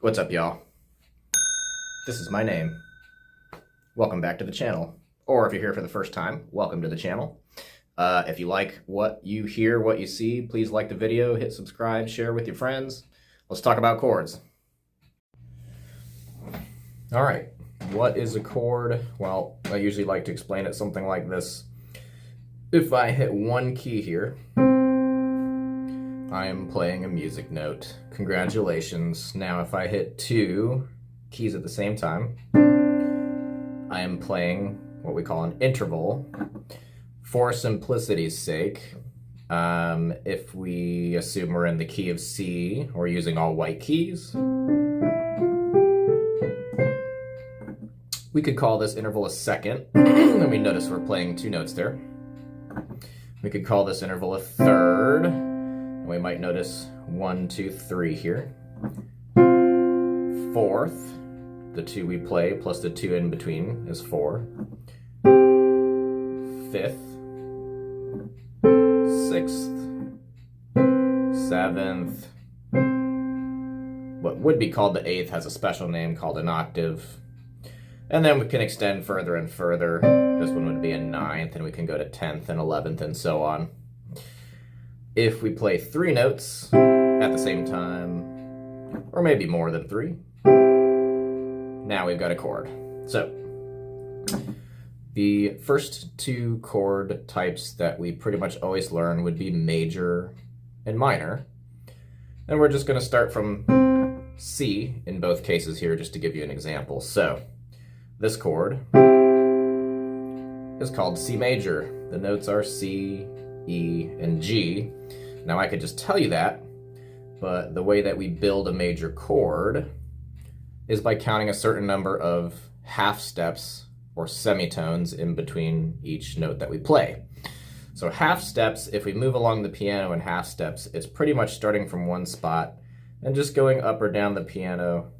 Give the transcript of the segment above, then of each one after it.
What's up, y'all? This is my name. Welcome back to the channel. Or if you're here for the first time, welcome to the channel. If you like what you hear, what you see, please like the video, hit subscribe, share with your friends. Let's talk about chords. All right, what is a chord? Well, I usually like to explain it something like this. If I hit one key here, I am playing a music note. Congratulations. Now if I hit two keys at the same time, I am playing what we call an interval. For simplicity's sake, if we assume we're in the key of C, we're using all white keys, we could call this interval a second, and we notice we're playing two notes there. We could call this interval a third, and we might notice 1, 2, 3 here. Fourth, the two we play plus the two in between is 4. Fifth, sixth, seventh. What would be called the eighth has a special name called an octave. And then we can extend further and further. This one would be a ninth, and we can go to 10th and 11th and so on. If we play 3 notes at the same time, or maybe more than 3, now we've got a chord. So, the first 2 chord types that we pretty much always learn would be major and minor. And we're just going to start from C in both cases here just to give you an example. So, this chord is called C major. The notes are C, E, and G. Now I could just tell you that, but the way that we build a major chord is by counting a certain number of half steps or semitones in between each note that we play. So half steps, if we move along the piano in half steps, it's pretty much starting from one spot and just going up or down the piano,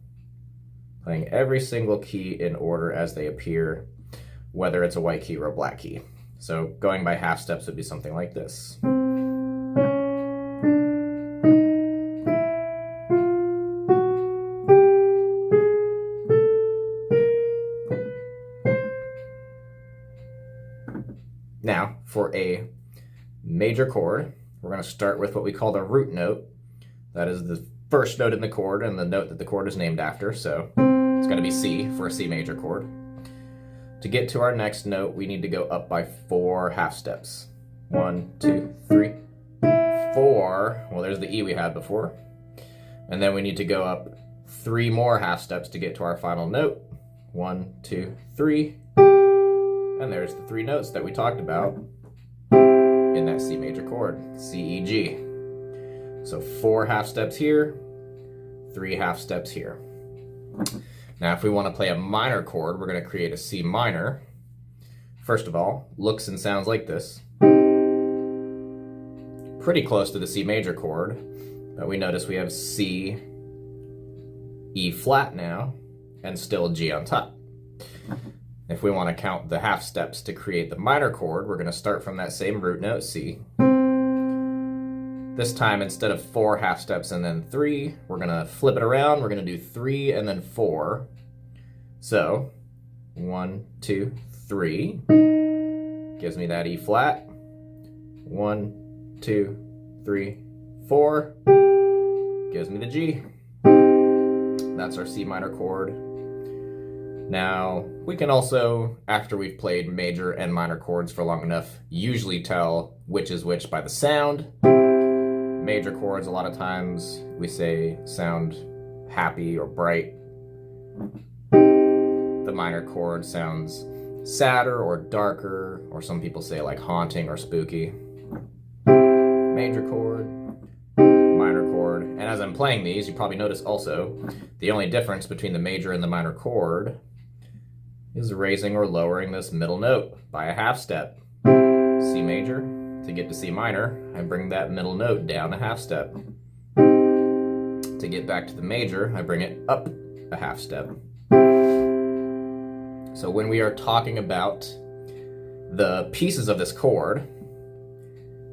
playing every single key in order as they appear, whether it's a white key or a black key. So going by half steps would be something like this. Now, for a major chord, we're going to start with what we call the root note. That is the first note in the chord and the note that the chord is named after, so it's going to be C for a C major chord. To get to our next note, we need to go up by 4 half steps. 1, 2, 3, 4. Well, there's the E we had before. And then we need to go up 3 more half steps to get to our final note. 1, 2, 3. And there's the 3 notes that we talked about in that C major chord, C, E, G. So 4 half steps here, 3 half steps here. Now, if we want to play a minor chord, we're going to create a C minor. First of all, looks and sounds like this. Pretty close to the C major chord, but we notice we have C, E flat now, and still G on top. If we want to count the half steps to create the minor chord, we're going to start from that same root note, C. This time, instead of 4 half steps and then 3, we're going to flip it around. We're going to do 3 and then 4. So, 1, 2, 3 gives me that E flat. 1, 2, 3, 4 gives me the G. That's our C minor chord. Now, we can also, after we've played major and minor chords for long enough, usually tell which is which by the sound. Major chords, a lot of times we say sound happy or bright. The minor chord sounds sadder or darker, or some people say like haunting or spooky. Major chord, minor chord. And as I'm playing these, you probably notice also the only difference between the major and the minor chord is raising or lowering this middle note by a half step. C major, to get to C minor, I bring that middle note down a half step. To get back to the major, I bring it up a half step. So when we are talking about the pieces of this chord,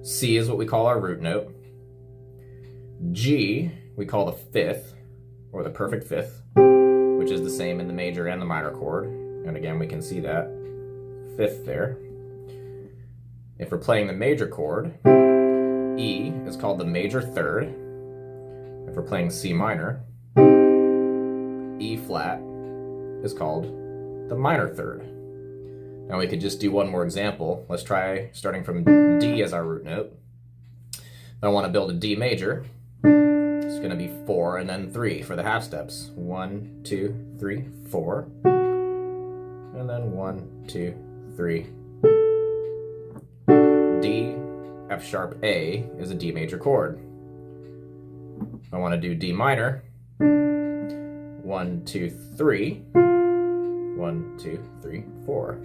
C is what we call our root note. G we call the fifth, or the perfect fifth, which is the same in the major and the minor chord. And again, we can see that fifth there. If we're playing the major chord, E is called the major third. If we're playing C minor, E flat is called the minor third. Now we could just do one more example. Let's try starting from D as our root note. If I want to build a D major, it's going to be 4 and then 3 for the half steps. 1, 2, 3, 4. And then 1, 2, 3. D, F sharp A is a D major chord. If I want to do D minor, 1, 2, 3. 1, 2, 3, 4.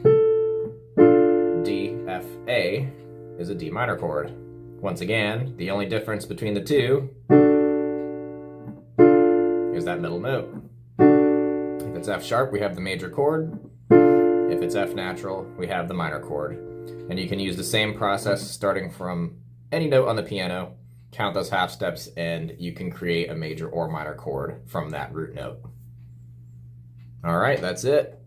D, F, A is a D minor chord. Once again, the only difference between the two is that middle note. If it's F sharp, we have the major chord. If it's F natural, we have the minor chord. And you can use the same process starting from any note on the piano, count those half steps, and you can create a major or minor chord from that root note. All right, that's it.